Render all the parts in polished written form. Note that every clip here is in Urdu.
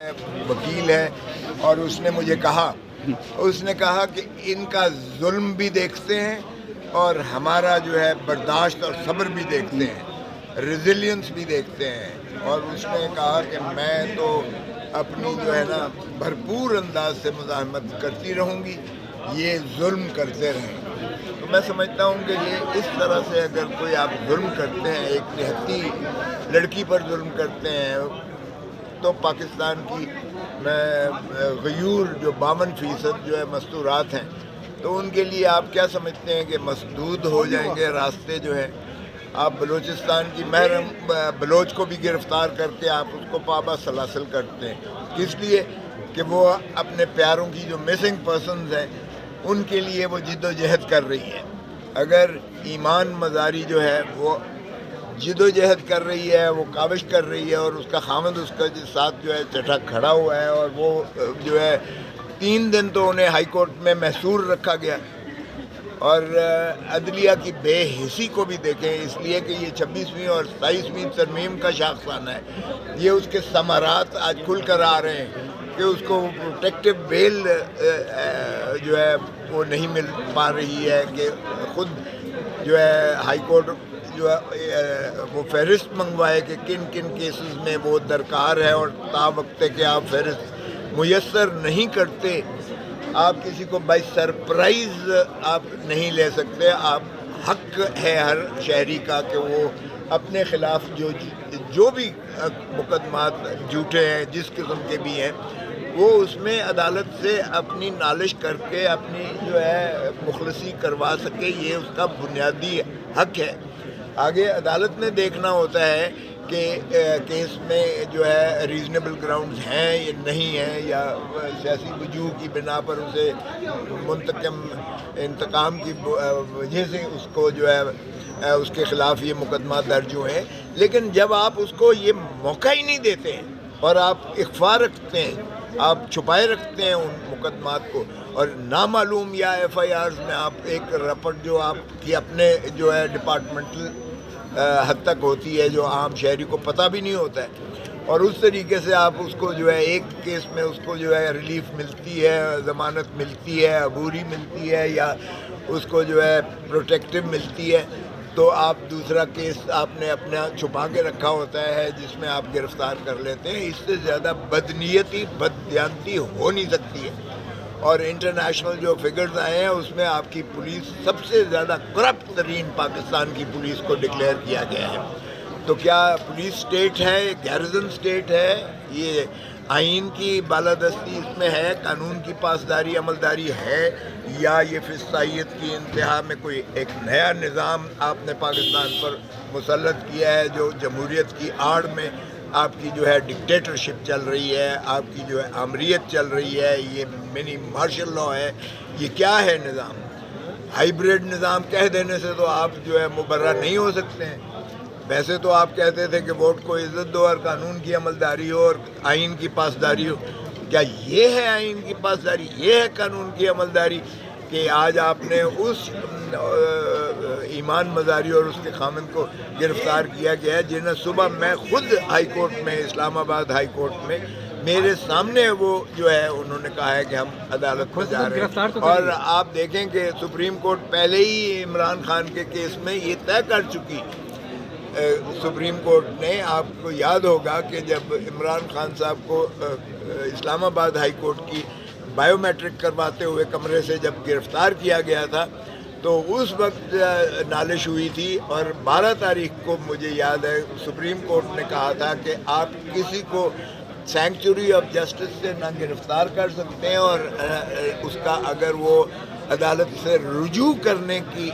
وکیل ہے اور اس نے مجھے کہا کہ ان کا ظلم بھی دیکھتے ہیں اور ہمارا جو ہے برداشت اور صبر بھی دیکھتے ہیں، ریزیلینس بھی دیکھتے ہیں، اور اس نے کہا کہ میں تو اپنی جو ہے نا بھرپور انداز سے مزاحمت کرتی رہوں گی، یہ ظلم کرتے رہیں۔ تو میں سمجھتا ہوں کہ یہ اس طرح سے اگر کوئی آپ ظلم کرتے ہیں، ایک نہتی لڑکی پر ظلم کرتے ہیں، تو پاکستان کی غیور جو 52% جو ہے مستورات ہیں، تو ان کے لیے آپ کیا سمجھتے ہیں کہ مسدود ہو جائیں گے راستے جو ہیں؟ آپ بلوچستان کی محرم بلوچ کو بھی گرفتار کر کے آپ اس کو پابہ سلاسل کرتے ہیں، اس لیے کہ وہ اپنے پیاروں کی جو مسنگ پرسنز ہیں ان کے لیے وہ جد و جہد کر رہی ہے۔ اگر ایمان مزاری جو ہے وہ جد و جہد کر رہی ہے، وہ کاوش کر رہی ہے، اور اس کا خامد اس کا ساتھ جو ہے چٹا کھڑا ہوا ہے، اور وہ جو ہے 3 دن تو انہیں ہائی کورٹ میں محصور رکھا گیا، اور عدلیہ کی بے حسی کو بھی دیکھیں، اس لیے کہ یہ 26ویں اور 27ویں ترمیم کا شاخسانہ ہے۔ یہ اس کے ثمرات آج کھل کر آ رہے ہیں کہ اس کو پروٹیکٹیو بیل جو ہے وہ نہیں مل پا رہی ہے، کہ خود جو ہے ہائی کورٹ جو ہے وہ فہرست منگوائے کہ کن کن کیسز میں وہ درکار ہے، اور تا وقت کہ آپ فہرست میسر نہیں کرتے، آپ کسی کو بائی سرپرائز آپ نہیں لے سکتے۔ آپ حق ہے ہر شہری کا کہ وہ اپنے خلاف جو بھی مقدمات جھوٹے ہیں، جس قسم کے بھی ہیں، وہ اس میں عدالت سے اپنی نالش کر کے اپنی جو ہے مخلصی کروا سکے، یہ اس کا بنیادی حق ہے۔ آگے عدالت میں دیکھنا ہوتا ہے کہ کیس میں جو ہے ریزنیبل گراؤنڈز ہیں یا نہیں ہیں، یا سیاسی وجوہ کی بنا پر اسے انتقام کی وجہ سے اس کو جو ہے اس کے خلاف یہ مقدمات درج ہوئے ہیں۔ لیکن جب آپ اس کو یہ موقع ہی نہیں دیتے ہیں اور آپ اخفا رکھتے ہیں، آپ چھپائے رکھتے ہیں ان مقدمات کو، اور نامعلوم یا ایف آئی آرز میں آپ ایک رپورٹ جو آپ کی اپنے جو ہے ڈپارٹمنٹل حد تک ہوتی ہے، جو عام شہری کو پتہ بھی نہیں ہوتا ہے، اور اس طریقے سے آپ اس کو جو ہے ایک کیس میں اس کو جو ہے ریلیف ملتی ہے، ضمانت ملتی ہے، عبوری ملتی ہے، یا اس کو جو ہے پروٹیکٹیو ملتی ہے، تو آپ دوسرا کیس آپ نے اپنا چھپا کے رکھا ہوتا ہے جس میں آپ گرفتار کر لیتے ہیں۔ اس سے زیادہ بدنیتی بددیانتی ہو نہیں سکتی ہے، اور انٹرنیشنل جو فگرز آئے ہیں اس میں آپ کی پولیس سب سے زیادہ کرپٹ ترین پاکستان کی پولیس کو ڈکلیئر کیا گیا ہے۔ تو کیا پولیس سٹیٹ ہے، گیرزن سٹیٹ ہے؟ یہ آئین کی بالادستی اس میں ہے، قانون کی پاسداری عملداری ہے، یا یہ فسطائیت کی انتہا میں کوئی ایک نیا نظام آپ نے پاکستان پر مسلط کیا ہے، جو جمہوریت کی آڑ میں آپ کی جو ہے ڈکٹیٹرشپ چل رہی ہے، آپ کی جو ہے آمریت چل رہی ہے، یہ منی مارشل لاء ہے؟ یہ کیا ہے نظام؟ ہائیبریڈ نظام کہہ دینے سے تو آپ جو ہے مبرہ نہیں ہو سکتے ہیں۔ ویسے تو آپ کہتے تھے کہ ووٹ کو عزت دو اور قانون کی عملداری ہو اور آئین کی پاسداری ہو۔ کیا یہ ہے آئین کی پاسداری؟ یہ ہے قانون کی عملداری؟ کہ آج آپ نے اس ایمان مزاری اور اس کے خامند کو گرفتار کیا گیا ہے، جنہیں صبح میں خود ہائی کورٹ میں، اسلام آباد ہائی کورٹ میں میرے سامنے وہ جو ہے انہوں نے کہا ہے کہ ہم عدالت میں جا رہے ہیں، اور آپ دیکھیں کہ سپریم کورٹ پہلے ہی عمران خان کے کیس میں یہ طے کر چکی۔ سپریم کورٹ نے، آپ کو یاد ہوگا کہ جب عمران خان صاحب کو اسلام آباد ہائی کورٹ کی بائیو میٹرک کرواتے ہوئے کمرے سے جب گرفتار کیا گیا تھا، تو اس وقت نالش ہوئی تھی، اور 12 تاریخ کو مجھے یاد ہے سپریم کورٹ نے کہا تھا کہ آپ کسی کو سینکچوری آف جسٹس سے نہ گرفتار کر سکتے ہیں، اور اس کا اگر وہ عدالت سے رجوع کرنے کی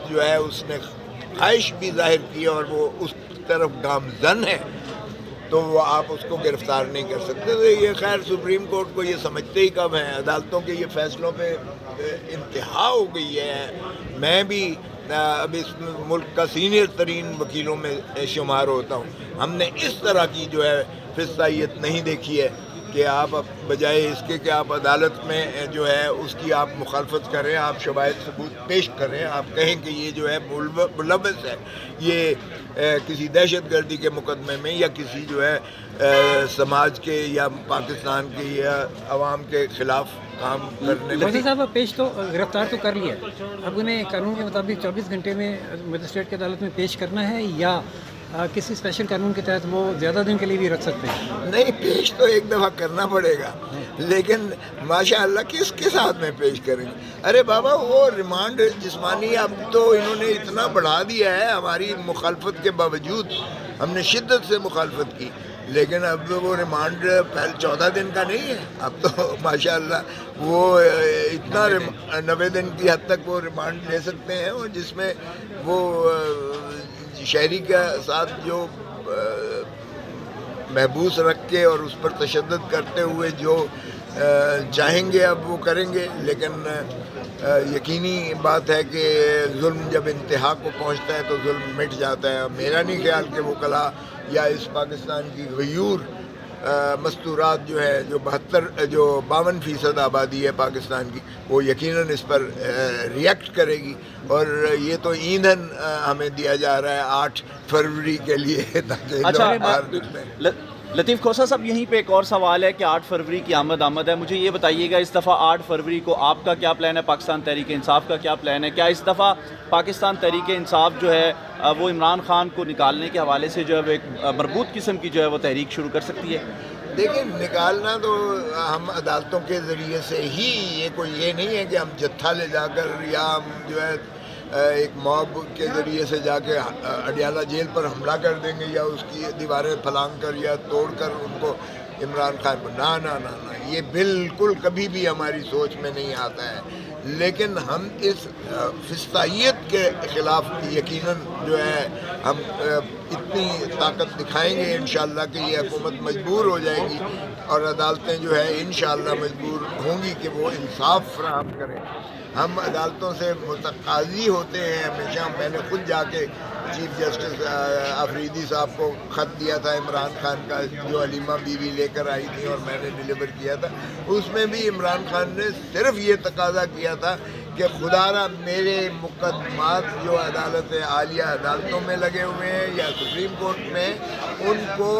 جو ہے اس نے خواہش بھی ظاہر کی اور وہ اس طرف گامزن ہے، تو وہ آپ اس کو گرفتار نہیں کر سکتے۔ تو یہ خیر سپریم کورٹ کو یہ سمجھتے ہی کم ہیں، عدالتوں کے یہ فیصلوں پہ انتہا ہو گئی ہے۔ میں بھی اب اس ملک کا سینئر ترین وکیلوں میں شمار ہوتا ہوں۔ ہم نے اس طرح کی جو ہے فسطائیت نہیں دیکھی ہے کہ کہ آپ بجائے اس کے کہ آپ عدالت میں جو ہے اس کی آپ مخالفت کریں، آپ شواہد ثبوت پیش کریں، آپ کہیں کہ یہ جو ہے ملوث ہے، یہ کسی دہشت گردی کے مقدمے میں یا کسی جو ہے سماج کے یا پاکستان کے یا عوام کے خلاف کام کرنے میں۔ وزیر صاحب پیش تو گرفتار تو کر لیا، اب انہیں قانون کے مطابق 24 گھنٹے میں مجسٹریٹ کی عدالت میں پیش کرنا ہے یا کسی اسپیشل قانون کے تحت وہ زیادہ دن کے لیے بھی رکھ سکتے ہیں؟ نہیں، پیش تو ایک دفعہ کرنا پڑے گا، لیکن ماشاء اللہ کس کے ساتھ میں پیش کریں گے؟ ارے بابا وہ ریمانڈ جسمانی اب تو انہوں نے اتنا بڑھا دیا ہے، ہماری مخالفت کے باوجود ہم نے شدت سے مخالفت کی، لیکن اب وہ ریمانڈ پہلے 14 دن کا نہیں ہے، اب تو ماشاء اللہ وہ اتنا 90 دن کی حد تک وہ ریمانڈ لے سکتے ہیں، اور جس میں وہ شہری کے ساتھ جو محبوس رکھ کے اور اس پر تشدد کرتے ہوئے جو چاہیں گے اب وہ کریں گے، لیکن یقینی بات ہے کہ ظلم جب انتہا کو پہنچتا ہے تو ظلم مٹ جاتا ہے۔ میرا نہیں خیال کہ وکلاء یا اس پاکستان کی غیور مستورات جو ہے جو 52% آبادی ہے پاکستان کی، وہ یقیناً اس پر ریئیکٹ کرے گی، اور یہ تو ایندھن ہمیں دیا جا رہا ہے 8 فروری کے لیے تاکہ لوگ باہر نکلیں۔ لطیف کھوسہ صاحب، یہیں پہ ایک اور سوال ہے کہ 8 فروری کی آمد ہے، مجھے یہ بتائیے گا اس دفعہ 8 فروری کو آپ کا کیا پلان ہے، پاکستان تحریک انصاف کا کیا پلان ہے؟ کیا اس دفعہ پاکستان تحریک انصاف جو ہے وہ عمران خان کو نکالنے کے حوالے سے جو ہے وہ ایک مربوط قسم کی جو ہے وہ تحریک شروع کر سکتی ہے؟ دیکھیں، نکالنا تو ہم عدالتوں کے ذریعے سے ہی، یہ کوئی یہ نہیں ہے کہ ہم جتھا لے جا کر یا ہم جو ہے ایک موب کے ذریعے سے جا کے اڈیالہ جیل پر حملہ کر دیں گے یا اس کی دیواریں پھلانگ کر یا توڑ کر ان کو عمران خان کو نہ، یہ بالکل کبھی بھی ہماری سوچ میں نہیں آتا ہے، لیکن ہم اس فسطائیت کے خلاف یقیناً جو ہے ہم اتنی طاقت دکھائیں گے انشاءاللہ کہ یہ حکومت مجبور ہو جائے گی، اور عدالتیں جو ہے انشاءاللہ مجبور ہوں گی کہ وہ انصاف فراہم کریں۔ ہم عدالتوں سے متقاضی ہوتے ہیں ہمیشہ۔ میں نے خود جا کے چیف جسٹس آفریدی صاحب کو خط دیا تھا عمران خان کا، جو حلیمہ بیوی لے کر آئی تھی اور میں نے ڈیلیور کیا تھا، اس میں بھی عمران خان نے صرف یہ تقاضا کیا تھا کہ خدا را میرے مقدمات جو عدالت عالیہ عدالتوں میں لگے ہوئے ہیں یا سپریم کورٹ میں، ان کو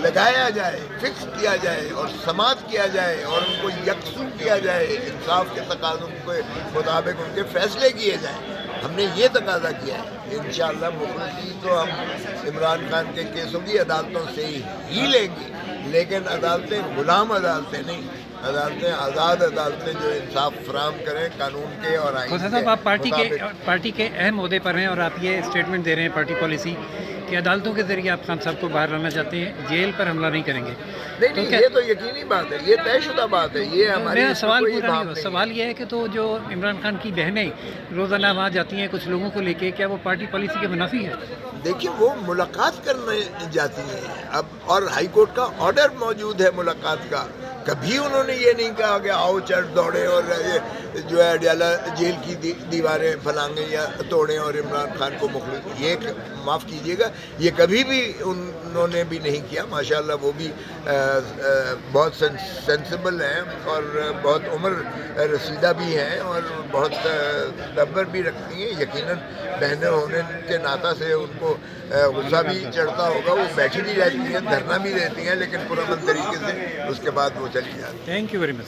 لگایا جائے، فکس کیا جائے اور سماعت کیا جائے اور ان کو یکسو کیا جائے، انصاف کے تقاضوں کے مطابق ان کے فیصلے کیے جائیں۔ ہم نے یہ تقاضا کیا ہے۔ انشاءاللہ مخلصی تو ہم عمران خان کے کیسوں کی عدالتوں سے ہی لیں گے، لیکن عدالتیں غلام عدالتیں نہیں، عدالتیں آزاد عدالتیں جو انصاف فراہم کریں قانون کے اور آئین کے صاحب، آپ مطابق۔ پارٹی کے اہم عہدے پر ہیں اور آپ یہ اسٹیٹمنٹ دے رہے ہیں پارٹی پالیسی کہ عدالتوں کے ذریعے آپ خان صاحب کو باہر لانا چاہتے ہیں، جیل پر حملہ نہیں کریں گے۔ نہیں، یہ تو یقینی بات ہے، یہ طے شدہ بات ہے، یہ ہماری میرا سوال پورا نہیں ہوا۔ سوال یہ ہے کہ تو جو عمران خان کی بہنیں روزانہ وہاں جاتی ہیں کچھ لوگوں کو لے کے، کیا وہ پارٹی پالیسی کے منافی ہے؟ دیکھیے، وہ ملاقات کرنے جاتی ہیں اب، اور ہائی کورٹ کا آرڈر موجود ہے ملاقات کا۔ کبھی انہوں نے یہ نہیں کہا کہ آؤ چڑھ دوڑے اور جو ہے اڈیالہ جیل کی دیواریں پھلانگیں یا توڑیں اور عمران خان کو مخلص، یہ معاف کیجیے گا، یہ کبھی بھی انہوں نے بھی نہیں کیا۔ ماشاءاللہ وہ بھی بہت سینسیبل ہیں اور بہت عمر رسیدہ بھی ہیں اور بہت تدبر بھی رکھتی ہیں۔ یقیناً بہنیں ہونے کے ناطہ سے ان کو غصہ بھی چڑھتا ہوگا، وہ بیٹھی بھی رہتی ہیں، دھرنا بھی دیتی ہیں، لیکن پرامن طریقے سے اس کے بعد وہ چلی جاتی ہیں۔ Thank you very much.